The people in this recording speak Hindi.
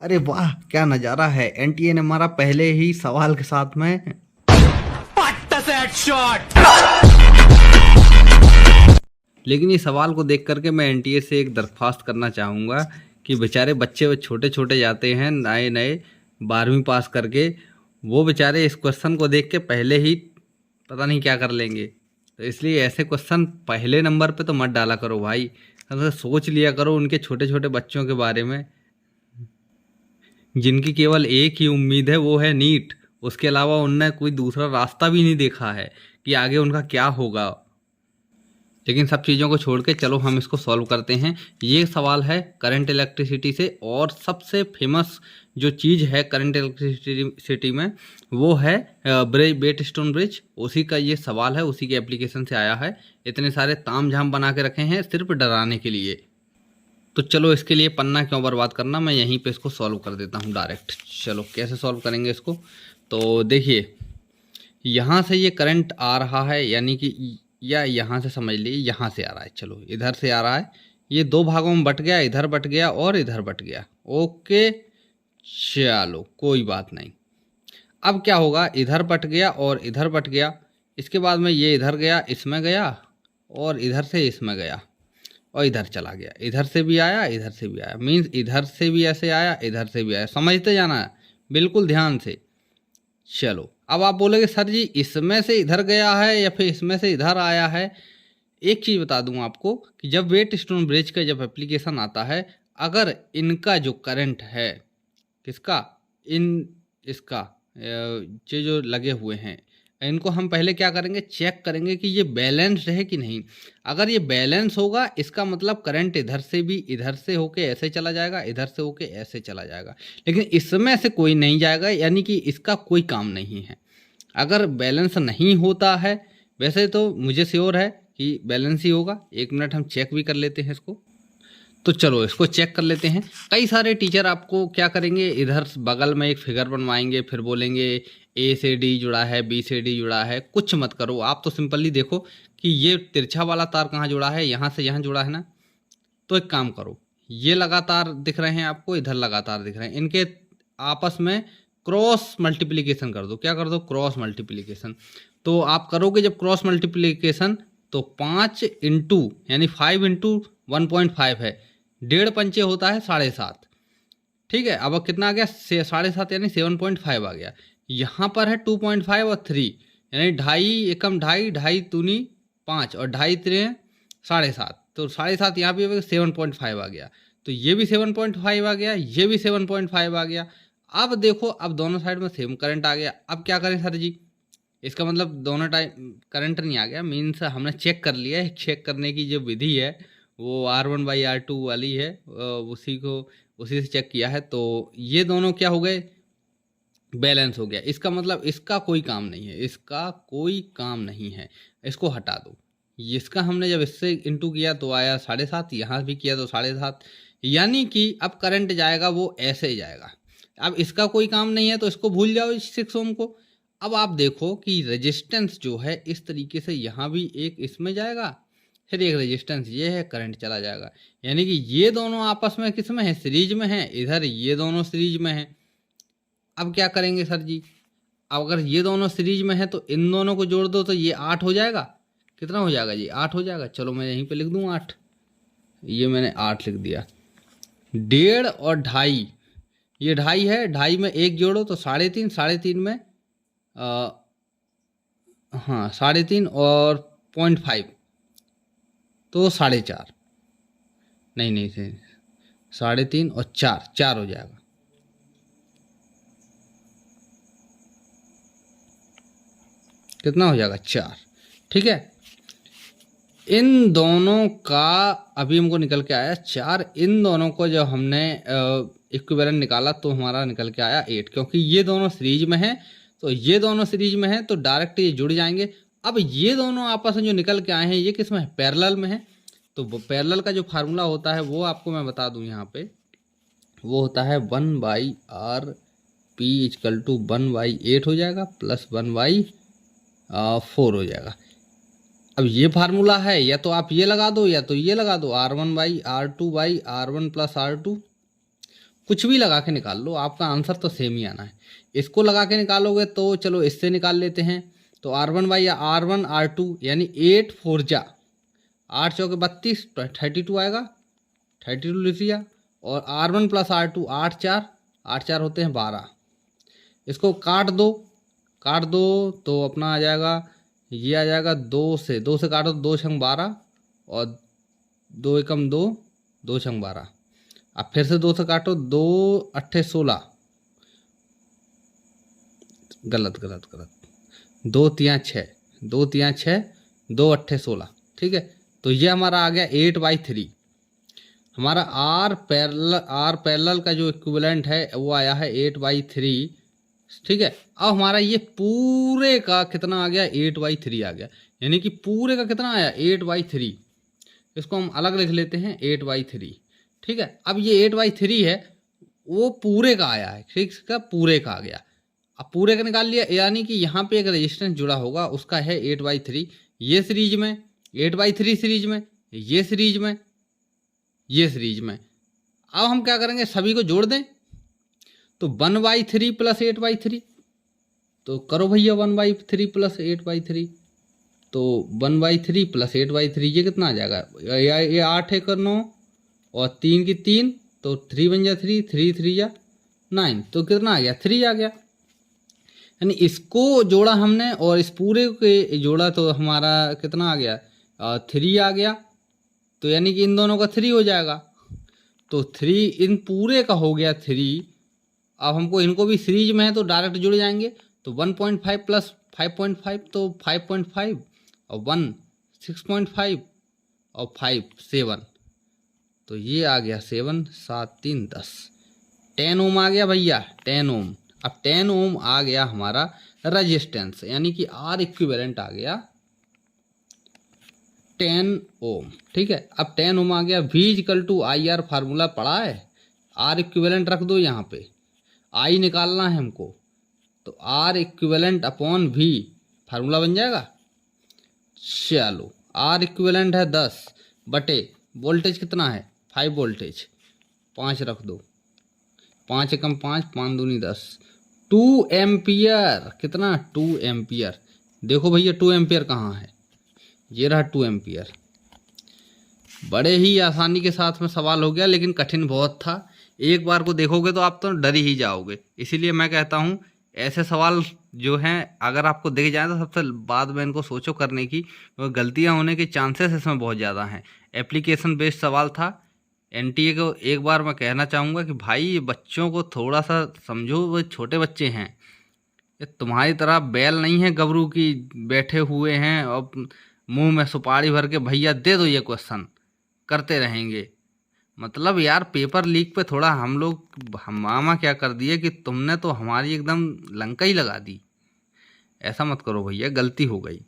अरे वाह, क्या नजारा है। एनटीए ने मारा पहले ही सवाल के साथ में। लेकिन इस सवाल को देख करके मैं एनटीए से एक दरख्वास्त करना चाहूँगा कि बेचारे बच्चे छोटे छोटे जाते हैं नए नए 12वीं पास करके, वो बेचारे इस क्वेश्चन को देख के पहले ही पता नहीं क्या कर लेंगे। तो इसलिए ऐसे क्वेश्चन पहले नंबर पे तो मत डाला करो भाई, कम से कम सोच लिया करो उनके छोटे छोटे बच्चों के बारे में, जिनकी केवल एक ही उम्मीद है, वो है नीट। उसके अलावा उनने कोई दूसरा रास्ता भी नहीं देखा है कि आगे उनका क्या होगा। लेकिन सब चीज़ों को छोड़ के चलो हम इसको सॉल्व करते हैं। ये सवाल है करंट इलेक्ट्रिसिटी से, और सबसे फेमस जो चीज़ है करंट इलेक्ट्रिसिटी में वो है बेटस्टोन ब्रिज। उसी का ये सवाल है, उसी के एप्लीकेशन से आया है। इतने सारे ताम झाम बना के रखे हैं सिर्फ डराने के लिए। तो चलो इसके लिए पन्ना क्यों बर्बाद करना, मैं यहीं पे इसको सॉल्व कर देता हूँ डायरेक्ट। चलो कैसे सॉल्व करेंगे इसको, तो देखिए यहाँ से ये करंट आ रहा है, यानी कि या यहाँ से समझ लीजिए यहाँ से आ रहा है, चलो इधर से आ रहा है। ये दो भागों में बट गया, इधर बट गया और इधर बट गया। ओके चलो कोई बात नहीं। अब क्या होगा, इधर बट गया और इधर बट गया। इसके बाद में ये इधर गया, इसमें गया, और इधर से इसमें गया, और इधर चला गया। इधर से भी आया, इधर से भी आया, मीन्स इधर से भी ऐसे आया, इधर से भी आया। समझते जाना है बिल्कुल ध्यान से। चलो अब आप बोलोगे सर जी इसमें से इधर गया है या फिर इसमें से इधर आया है। एक चीज़ बता दूं आपको कि जब वेटस्टोन ब्रिज का जब एप्लीकेशन आता है, अगर इनका जो करंट है, किसका, इन इसका ये जो लगे हुए हैं, इनको हम पहले क्या करेंगे, चेक करेंगे कि ये बैलेंस्ड है कि नहीं। अगर ये बैलेंस होगा इसका मतलब करंट इधर से भी इधर से होके ऐसे चला जाएगा, इधर से होके ऐसे चला जाएगा। लेकिन इसमें से कोई नहीं जाएगा, यानी कि इसका कोई काम नहीं है। अगर बैलेंस नहीं होता है, वैसे तो मुझे श्योर है कि बैलेंस ही होगा। एक मिनट हम चेक भी कर लेते हैं इसको। तो चलो इसको चेक कर लेते हैं। कई सारे टीचर आपको क्या करेंगे, इधर बगल में एक फिगर बनवाएंगे, फिर बोलेंगे ए से डी जुड़ा है, बी से डी जुड़ा है। कुछ मत करो, आप तो सिंपली देखो कि ये तिरछा वाला तार कहाँ जुड़ा है, यहाँ से यहाँ जुड़ा है ना। तो एक काम करो, ये लगातार दिख रहे हैं आपको, इधर लगातार दिख रहे हैं, इनके आपस में क्रॉस मल्टीप्लिकेशन कर दो। क्या कर दो, क्रॉस मल्टीप्लिकेशन। तो आप करोगे जब क्रॉस मल्टीप्लिकेशन, तो 5 इंटू यानी 5 इंटू 1.5 है, 1.5 पंचे होता है 7.5। ठीक है, अब कितना आ गया, 7.5 यानी 7.5 आ गया। यहाँ पर है 2.5 और 3, यानी 2.5 एकम 2.5, 2.5 दूनी 5 और 2.5 3 7.5। तो 7.5 यहाँ भी 7.5 आ गया। तो ये भी 7.5 आ गया, ये भी 7.5 आ गया। अब देखो, अब दोनों साइड में सेम करंट आ गया। अब क्या करें सर जी, इसका मतलब दोनों टाइम करंट नहीं आ गया, मीन्स हमने चेक कर लिया है। चेक करने की जो विधि है वो R1/R2 वाली है, उसी से चेक किया है। तो ये दोनों क्या हो गए, बैलेंस हो गया। इसका मतलब इसका कोई काम नहीं है, इसका कोई काम नहीं है, इसको हटा दो। इसका हमने जब इससे इंटू किया तो आया 7.5, यहाँ भी किया तो 7.5, यानी कि अब करंट जाएगा वो ऐसे ही जाएगा। अब इसका कोई काम नहीं है तो इसको भूल जाओ, 6 ओम को। अब आप देखो कि रेजिस्टेंस जो है इस तरीके से यहाँ भी एक इसमें जाएगा, फिर एक रेजिस्टेंस ये है, करंट चला जाएगा। यानी कि ये दोनों आपस में किस में है, सीरीज में है। इधर ये दोनों सीरीज में है। अब क्या करेंगे सर जी, अब अगर ये दोनों सीरीज में है तो इन दोनों को जोड़ दो तो ये 8 हो जाएगा। कितना हो जाएगा जी, 8 हो जाएगा। चलो मैं यहीं पे लिख दूँ 8, ये मैंने 8 लिख दिया। 1.5 और 2.5, ये 2.5 है, 2.5 में 1 जोड़ो तो 3.5, 3.5 में हाँ 3.5 और 0.5 तो 4.5, नहीं 3.5 और 4 हो जाएगा। कितना हो जाएगा, 4। ठीक है, इन दोनों का अभी हमको निकल के आया 4। इन दोनों को जब हमने इक्विवेलेंट निकाला तो हमारा निकल के आया 8, क्योंकि ये दोनों सीरीज में है। तो ये दोनों सीरीज में है तो डायरेक्ट ये जुड़ जाएंगे। अब ये दोनों आपस में जो निकल के आए हैं ये किस में है, पैरेलल में है। तो पैरेलल का जो फार्मूला होता है वो आपको मैं बता दूं यहाँ पे, वो होता है 1/RP = 1/8 हो जाएगा, प्लस 1/4 हो जाएगा। अब ये फार्मूला है, या तो आप ये लगा दो या तो ये लगा दो, R1/R2/R1 + R2। कुछ भी लगा के निकाल लो, आपका आंसर तो सेम ही आना है। इसको लगा के निकालोगे तो चलो इससे निकाल लेते हैं। तो R1 बाई R1 R2 यानी 8 4 जा 8 चौके 32 32 आएगा, 32 लिख लिया। और R1 प्लस R2 8 4 होते हैं 12। इसको काट दो तो अपना आ जाएगा, ये आ जाएगा 2 से काटो 2 छंग 12 और 2 एकम 2 2 छंग 12। अब फिर से 2 से काटो 2 अट्ठे 16, गलत 2 तियाँ 6 2 तियाँ 6 2 अट्ठे 16। ठीक है, तो ये हमारा आ गया 8/3। हमारा आर पैरेलल का जो इक्विवेलेंट है वो आया है 8/3। ठीक है, अब हमारा ये पूरे का कितना आ गया, 8/3 आ गया, यानी कि पूरे का कितना आया 8/3। इसको हम अलग लिख लेते हैं 8/3। ठीक है, अब ये 8/3 है वो पूरे का आया है, ठीक है, पूरे का आ गया। अब पूरे का निकाल लिया, यानी कि यहाँ पे एक रेजिस्टेंस जुड़ा होगा उसका है 8/3। ये सीरीज में 8/3 सीरीज में, ये सीरीज में, ये सीरीज में। अब हम क्या करेंगे, सभी को जोड़ दें तो 1/3 प्लस 8/3। तो करो भैया 1/3 प्लस 8/3, तो 1/3 प्लस 8/3 ये कितना आ जाएगा, ये 8 एक 9 और 3 की 3 तो 3 बन जा 3 3 3 जा 9, तो कितना आ गया 3 आ गया। यानी इसको जोड़ा हमने और इस पूरे के जोड़ा तो हमारा कितना आ गया 3 आ गया। तो यानी कि इन दोनों का 3 हो जाएगा, तो 3 इन पूरे का हो गया 3। अब हमको इनको भी सीरीज में है तो डायरेक्ट जुड़ जाएंगे, तो 1.5 प्लस 5.5 तो 5.5 और 1 6.5 और 5 7, तो ये आ गया 7 7 3 10 10 ओम आ गया भैया 10 ओम। अब 10 ओम आ गया हमारा रजिस्टेंस, यानी कि आर इक्विवेलेंट आ गया 10 ओम। ठीक है, अब 10 ओम आ गया। V = IR फार्मूला पढ़ा है, आर इक्विवेलेंट रख दो यहाँ पे, आई निकालना है हमको, तो R equivalent upon V formula बन जाएगा। चलो आर इक्विवेलेंट है 10 बटे वोल्टेज कितना है 5 वोल्टेज, 5 रख दो, 5 एकम 5 5 दूनी 10, 2 एम्पियर। कितना 2 एम्पियर। देखो भैया 2 एम्पियर कहाँ है, ये रहा 2 एम्पियर। बड़े ही आसानी के साथ में सवाल हो गया, लेकिन कठिन बहुत था। एक बार को देखोगे तो आप तो डर ही जाओगे। इसीलिए मैं कहता हूँ ऐसे सवाल जो हैं अगर आपको दिख जाए तो सबसे बाद में इनको सोचो करने की, क्योंकि गलतियाँ होने के चांसेस इसमें बहुत ज़्यादा हैं। एप्लीकेशन बेस्ड सवाल था। NTA को एक बार मैं कहना चाहूँगा कि भाई ये बच्चों को थोड़ा सा समझो, वो छोटे बच्चे हैं, ये तुम्हारी तरह बैल नहीं है गबरू की बैठे हुए हैं और मुंह में सुपारी भर के भैया दे दो ये क्वेश्चन करते रहेंगे। मतलब यार पेपर लीक पे थोड़ा हम लोग हमामा क्या कर दिए कि तुमने तो हमारी एकदम लंका ही लगा दी। ऐसा मत करो भैया, गलती हो गई।